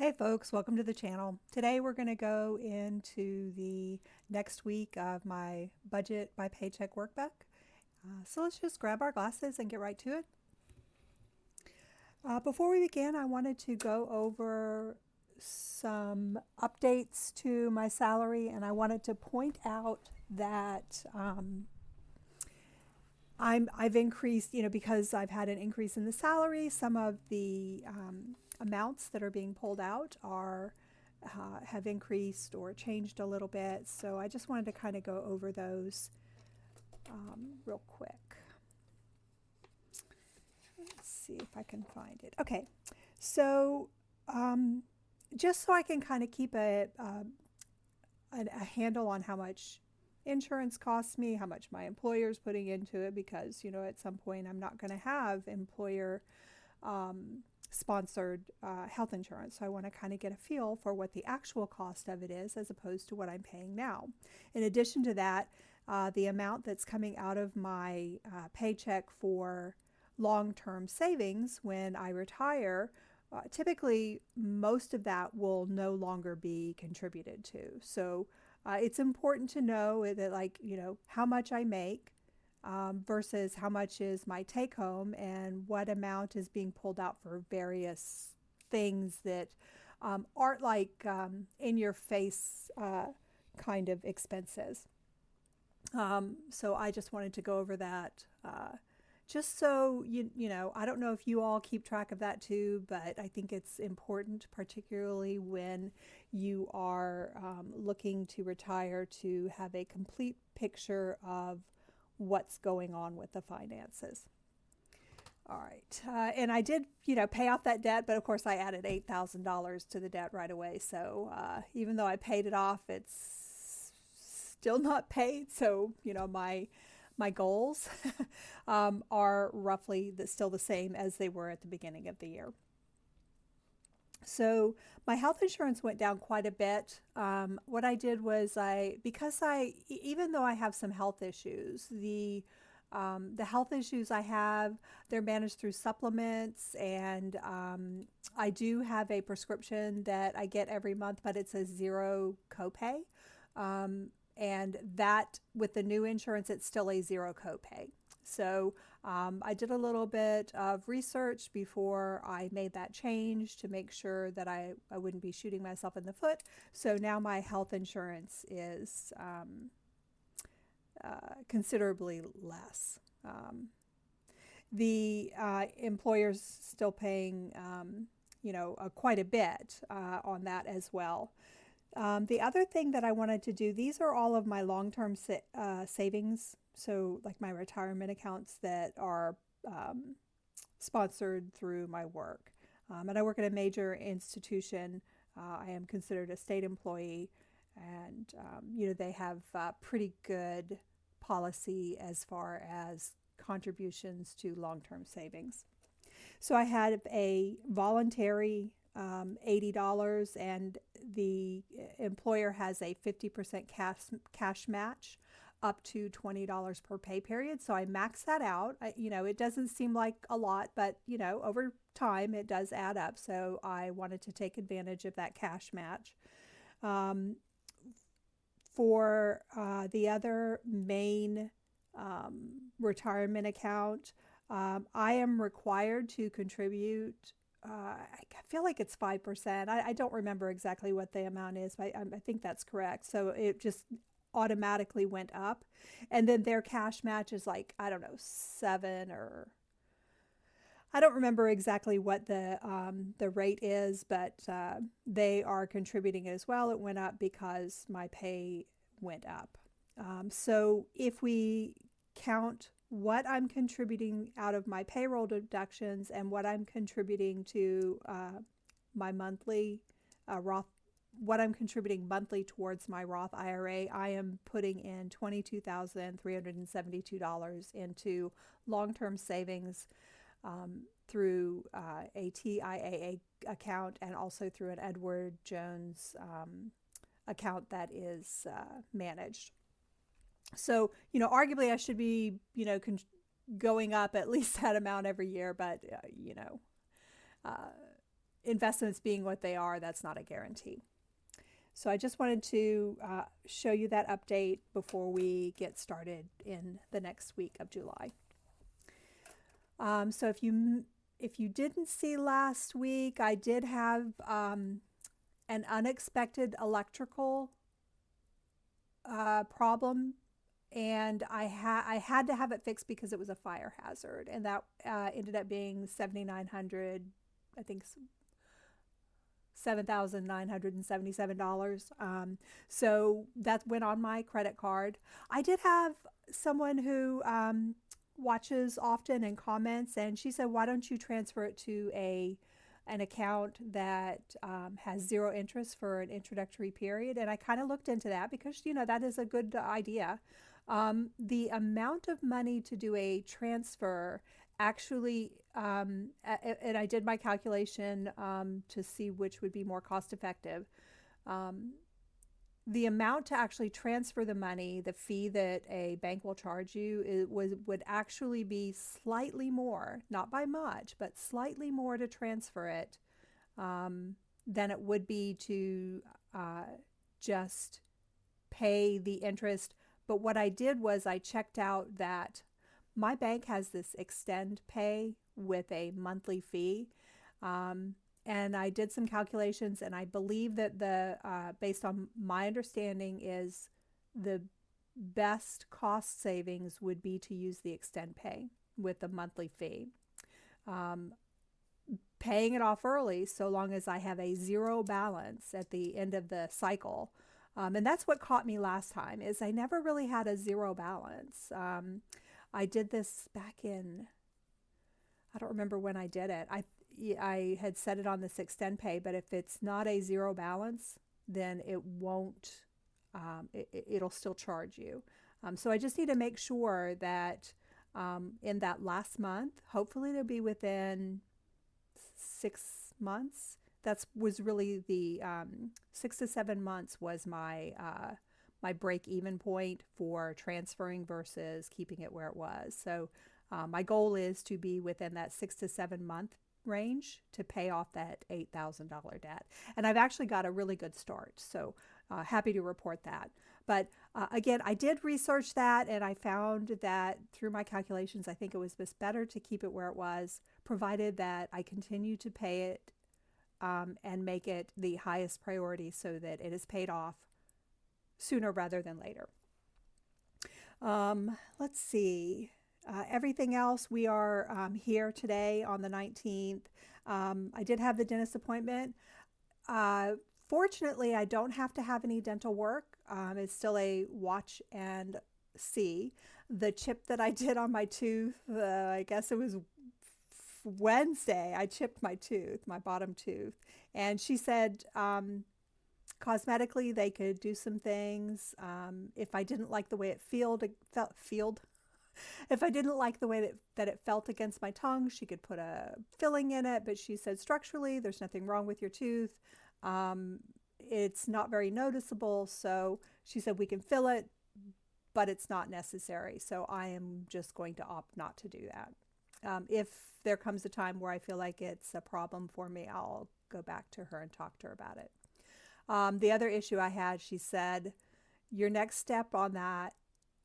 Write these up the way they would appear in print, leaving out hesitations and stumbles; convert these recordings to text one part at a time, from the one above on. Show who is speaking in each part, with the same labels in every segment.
Speaker 1: Hey folks, welcome to the channel. Today we're going to go into the next week of my budget by Paycheck Workbook. So let's just grab our glasses and get right to it. Before we begin, I wanted to go over some updates to my salary, and I wanted to point out that I've increased, because I've had an increase in the salary. Some of the amounts that are being pulled out have increased or changed a little bit. So I just wanted to kind of go over those real quick. Let's see if I can find it. Okay, so just so I can kind of keep a handle on how much insurance costs me, how much my employer's putting into it, because at some point I'm not going to have employer sponsored health insurance. So I want to kind of get a feel for what the actual cost of it is as opposed to what I'm paying now. In addition to that, the amount that's coming out of my paycheck for long-term savings when I retire, typically most of that will no longer be contributed to. So it's important to know that, how much I make versus how much is my take home and what amount is being pulled out for various things that aren't in your face kind of expenses. So I just wanted to go over that. Just so I don't know if you all keep track of that too, but I think it's important, particularly when you are looking to retire, to have a complete picture of what's going on with the finances. All right, and I did, pay off that debt, but of course I added $8,000 to the debt right away. So even though I paid it off, it's still not paid. So my goals are roughly still the same as they were at the beginning of the year. So my health insurance went down quite a bit. What I did was even though I have some health issues, the health issues I have, they're managed through supplements, and I do have a prescription that I get every month, but it's a zero copay. And that, with the new insurance, it's still a zero copay. So I did a little bit of research before I made that change to make sure that I wouldn't be shooting myself in the foot. So now my health insurance is considerably less. The employer's still paying, quite a bit on that as well. The other thing that I wanted to do, these are all of my long-term savings, so like my retirement accounts that are sponsored through my work. And I work at a major institution. I am considered a state employee, and they have pretty good policy as far as contributions to long-term savings. So I had a voluntary $80, and the employer has a 50% cash match up to $20 per pay period. So I maxed that out. It doesn't seem like a lot, but over time it does add up. So I wanted to take advantage of that cash match. For the other main retirement account, I am required to contribute. I feel like it's 5%. I don't remember exactly what the amount is, but I think that's correct. So it just automatically went up. And then their cash match is I don't know, 7, or I don't remember exactly what the rate is, but they are contributing as well. It went up because my pay went up. So if we count what I'm contributing out of my payroll deductions and what I'm contributing to my monthly Roth, what I'm contributing monthly towards my Roth IRA, I am putting in $22,372 into long-term savings through a TIAA account, and also through an Edward Jones account that is managed. So, arguably I should be, going up at least that amount every year, but, investments being what they are, that's not a guarantee. So I just wanted to show you that update before we get started in the next week of July. So if you didn't see last week, I did have an unexpected electrical problem, and I had to have it fixed because it was a fire hazard, and that ended up being $7,900, I think $7,977. So that went on my credit card. I did have someone who watches often and comments, and she said, why don't you transfer it to an account that has zero interest for an introductory period? And I kind of looked into that because, that is a good idea. The amount of money to do a transfer actually, and I did my calculation to see which would be more cost effective. The amount to actually transfer the money, the fee that a bank will charge you, would actually be slightly more, not by much, but slightly more to transfer it than it would be to just pay the interest. But what I did was I checked out that my bank has this extend pay with a monthly fee. And I did some calculations, and I believe that based on my understanding, is the best cost savings would be to use the extend pay with the monthly fee. Paying it off early, so long as I have a zero balance at the end of the cycle. And that's what caught me last time, is I never really had a zero balance. I did this back in, I don't remember when I did it. I had set it on this extend pay, but if it's not a zero balance, then it won't, it'll still charge you. So I just need to make sure that in that last month, hopefully it'll be within 6 months. That was really the 6 to 7 months was my my break-even point for transferring versus keeping it where it was. So my goal is to be within that 6 to 7 month range to pay off that $8,000 debt. And I've actually got a really good start. So happy to report that. But again, I did research that, and I found that through my calculations, I think it was just better to keep it where it was, provided that I continue to pay it and make it the highest priority so that it is paid off sooner rather than later. Let's see. Everything else, we are here today on the 19th. I did have the dentist appointment. Fortunately, I don't have to have any dental work. It's still a watch and see. The chip that I did on my tooth, I guess it was Wednesday, I chipped my tooth, my bottom tooth. And she said cosmetically they could do some things. If I didn't like the way it if I didn't like the way that it felt against my tongue, she could put a filling in it. But she said structurally, there's nothing wrong with your tooth. It's not very noticeable. So she said we can fill it, but it's not necessary. So I am just going to opt not to do that. If there comes a time where I feel like it's a problem for me, I'll go back to her and talk to her about it. The other issue I had, she said, your next step on that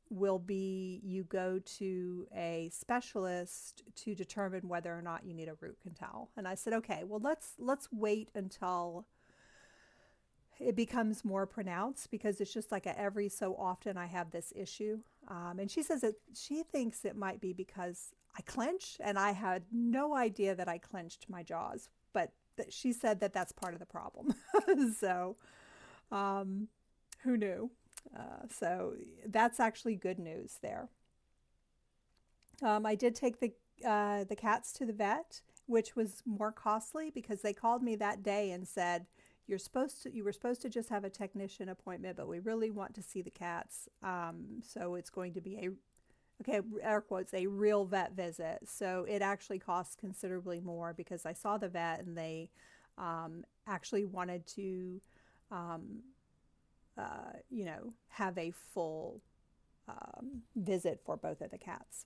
Speaker 1: will be you go to a specialist to determine whether or not you need a root canal. And I said, okay, well, let's wait until it becomes more pronounced, because it's just like every so often I have this issue. And she says that she thinks it might be because I clench, and I had no idea that I clenched my jaws, but she said that that's part of the problem. So who knew? So that's actually good news there. I did take the cats to the vet, which was more costly because they called me that day and said, you were supposed to just have a technician appointment, but we really want to see the cats. So it's going to be air quotes, a real vet visit. So it actually costs considerably more because I saw the vet and they actually wanted to have a full visit for both of the cats.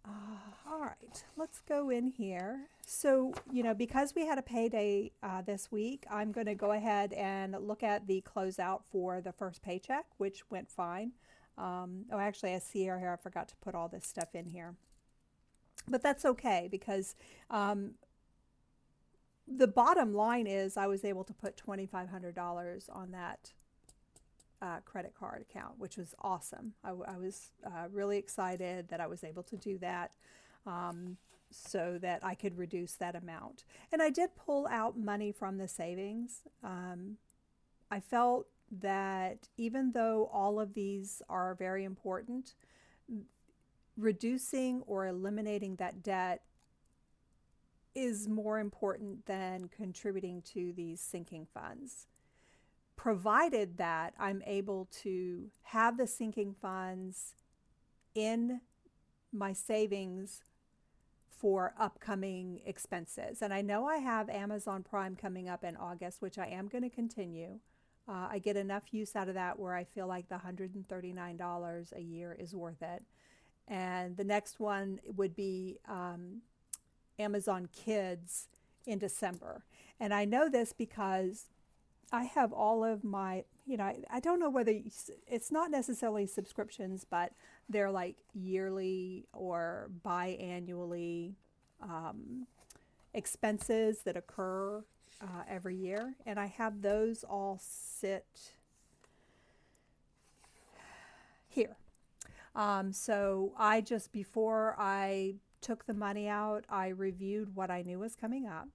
Speaker 1: All right, let's go in here. So, because we had a payday this week, I'm going to go ahead and look at the closeout for the first paycheck, which went fine. Oh, actually, I see here, I forgot to put all this stuff in here. But that's okay because the bottom line is I was able to put $2,500 on that credit card account, which was awesome. I was really excited that I was able to do that so that I could reduce that amount. And I did pull out money from the savings. I felt that even though all of these are very important, reducing or eliminating that debt is more important than contributing to these sinking funds, provided that I'm able to have the sinking funds in my savings for upcoming expenses. And I know I have Amazon Prime coming up in August, which I am going to continue. I get enough use out of that where I feel like the $139 a year is worth it. And the next one would be Amazon Kids in December. And I know this because I have all of my, I don't know whether it's not necessarily subscriptions, but they're like yearly or biannually expenses that occur every year. And I have those all sit here. So I just, before I took the money out, I reviewed what I knew was coming up.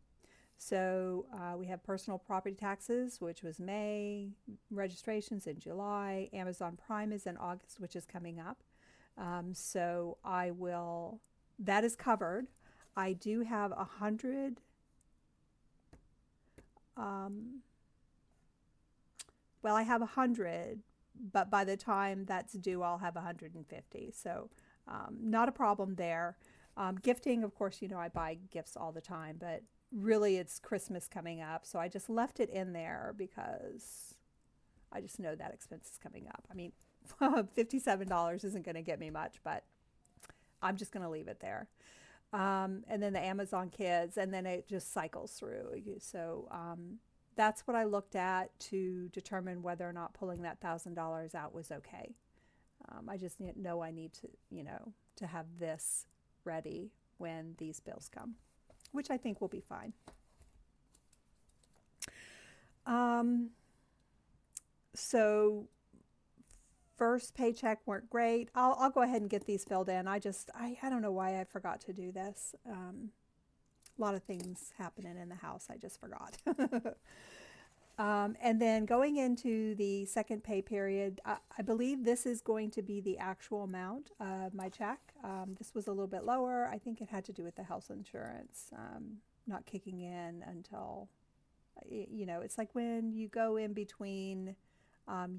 Speaker 1: So we have personal property taxes, which was May, registrations in July, Amazon Prime is in August, which is coming up. So that is covered. I do have 100, well, I have 100, but by the time that's due, I'll have 150. So not a problem there. Gifting, of course, I buy gifts all the time, but really it's Christmas coming up. So I just left it in there because I just know that expense is coming up. I mean, $57 isn't going to get me much, but I'm just going to leave it there. And then the Amazon Kids, and then it just cycles through. So that's what I looked at to determine whether or not pulling that $1,000 out was okay. I just know I need to, to have this ready when these bills come, which I think will be fine. So first paycheck weren't great. I'll go ahead and get these filled in. I don't know why I forgot to do this. A lot of things happening in the house. I just forgot. And then going into the second pay period, I believe this is going to be the actual amount of my check. This was a little bit lower. I think it had to do with the health insurance not kicking in until, it's like when you go in between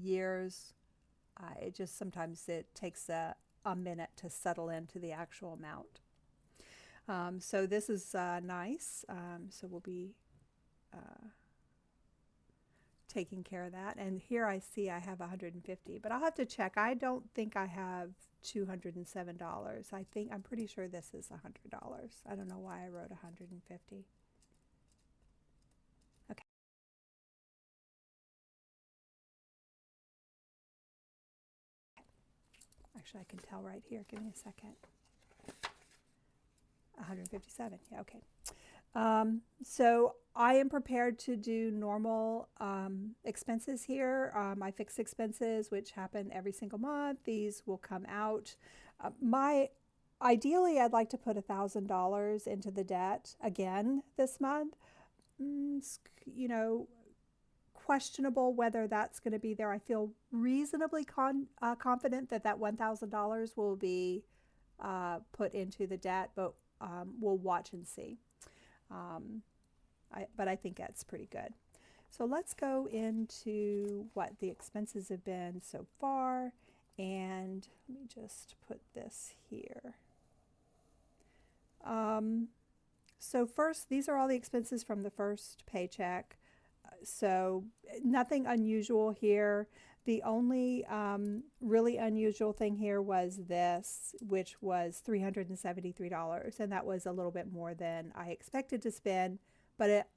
Speaker 1: years, it just sometimes it takes a minute to settle into the actual amount. So this is nice. So we'll be taking care of that. And here I see I have 150, but I'll have to check. I don't think I have $207. I'm pretty sure this is $100. I don't know why I wrote 150. Okay. Actually, I can tell right here. Give me a second. 157. Yeah, okay. So I am prepared to do normal expenses here. My fixed expenses, which happen every single month, these will come out. Ideally, I'd like to put $1,000 into the debt again this month. Questionable whether that's going to be there. I feel reasonably confident that $1,000 will be put into the debt, but we'll watch and see. But I think that's pretty good. So let's go into what the expenses have been so far, and let me just put this here. So first, these are all the expenses from the first paycheck. So nothing unusual here. The only really unusual thing here was this, which was $373, and that was a little bit more than I expected to spend. But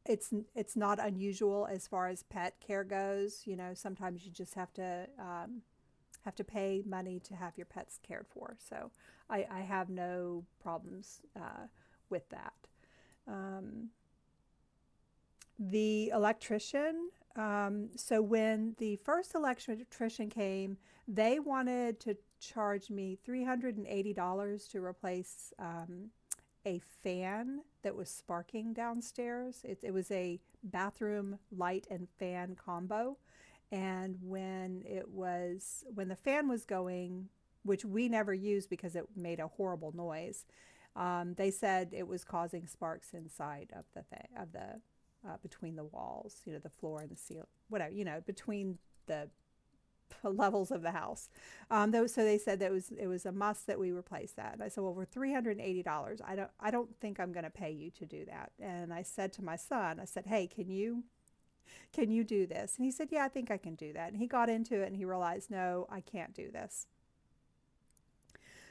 Speaker 1: it's not unusual as far as pet care goes. You know, sometimes you just have to pay money to have your pets cared for. So I have no problems with that. Um, the electrician. So when the first electrician came, they wanted to charge me $380 to replace a fan that was sparking downstairs. It was a bathroom light and fan combo. And when the fan was going, which we never used because it made a horrible noise, they said it was causing sparks inside of the between the walls, you know, the floor and the ceiling, whatever, you know, between the levels of the house. So they said that it was a must that we replace that. And I said, well, we're $380. I don't think I'm going to pay you to do that. And I said to my son, I said, hey, can you do this? And he said, yeah, I think I can do that. And he got into it and he realized, no, I can't do this.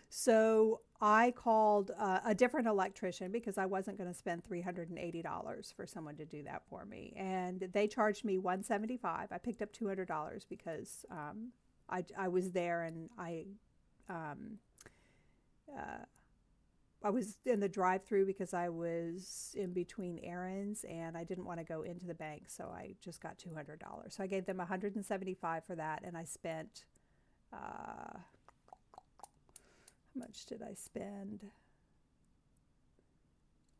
Speaker 1: So I called a different electrician because I wasn't going to spend $380 for someone to do that for me. And they charged me $175. I picked up $200 because I was there and um, I was in the drive-through because I was in between errands and I didn't want to go into the bank, so I just got $200. So I gave them $175 for that, and I spent how much did I spend?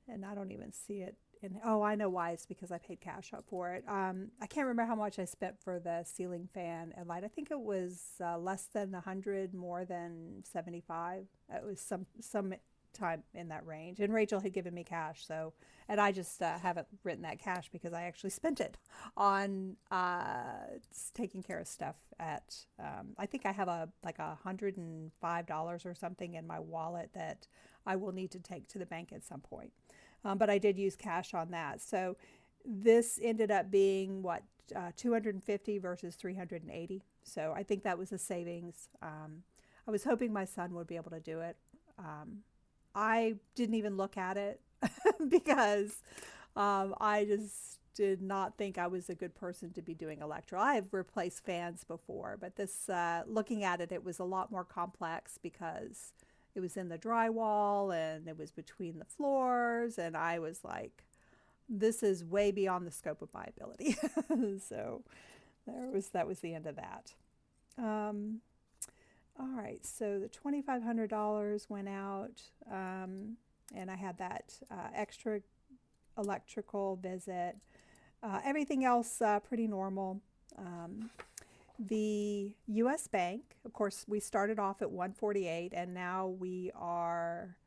Speaker 1: And I don't even see it. Oh, I know why. It's because I paid cash up for it. I can't remember how much I spent for the ceiling fan and light. I think it was less than 100, more than 75. It was some time in that range. And Rachel had given me cash, so, and I just haven't written that cash because I actually spent it on taking care of stuff at. I think I have like $105 or something in my wallet that I will need to take to the bank at some point. But I did use cash on that. So this ended up being what, 250 versus 380. So I think that was a savings. I was hoping my son would be able to do it. I didn't even look at it because I just did not think I was a good person to be doing electrical. I have replaced fans before, but this, looking at it, it was a lot more complex because it was in the drywall and it was between the floors, and I was like, this is way beyond the scope of my ability. So that was the end of that. All right, so the $2,500 went out, and I had that extra electrical visit. Everything else pretty normal. The U.S. Bank, of course, we started off at 148, and now we are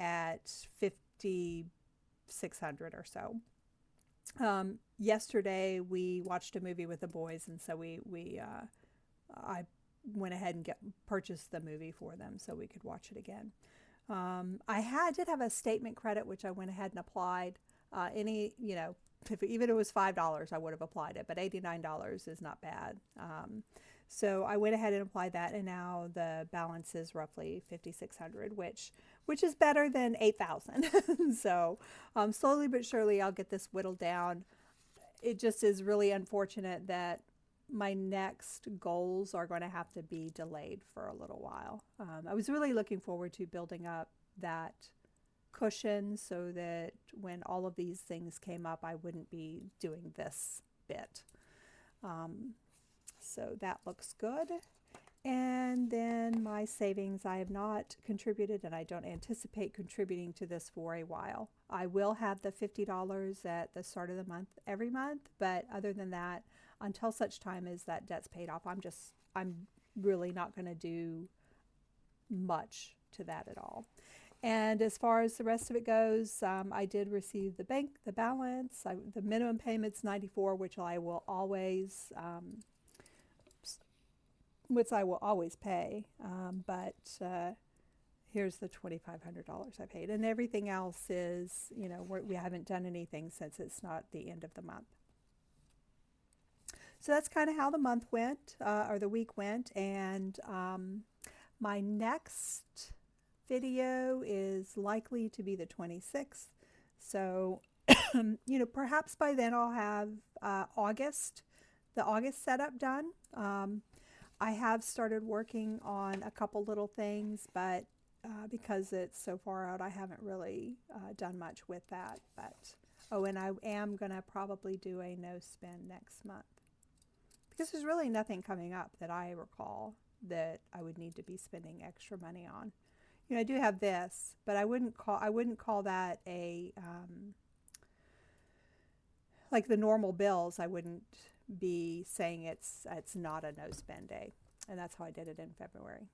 Speaker 1: at 5,600 or so. Yesterday we watched a movie with the boys, and so I went ahead and purchased the movie for them so we could watch it again. I did have a statement credit, which I went ahead and applied. Even if it was $5, I would have applied it, but $89 is not bad. So I went ahead and applied that, and now the balance is roughly 5,600, which is better than 8,000. So slowly but surely I'll get this whittled down. It just is really unfortunate that my next goals are going to have to be delayed for a little while. I was really looking forward to building up that cushion so that when all of these things came up, I wouldn't be doing this bit. So that looks good. And then my savings, I have not contributed, and I don't anticipate contributing to this for a while. I will have the $50 at the start of the month every month, but other than that, until such time as that debt's paid off, I'm really not going to do much to that at all. And as far as the rest of it goes, I did receive the balance. The minimum payment's $94, which I will always pay. But here's the $2,500 I paid, and everything else is, we haven't done anything since it's not the end of the month. So that's kind of how the month went, or the week went. And my next video is likely to be the 26th. So, perhaps by then I'll have the August setup done. I have started working on a couple little things, but because it's so far out, I haven't really done much with that. But and I am going to probably do a no spend next month because there's really nothing coming up that I recall that I would need to be spending extra money on. I do have this, but I wouldn't call that a like the normal bills. I wouldn't be saying it's not a no spend day, and that's how I did it in February.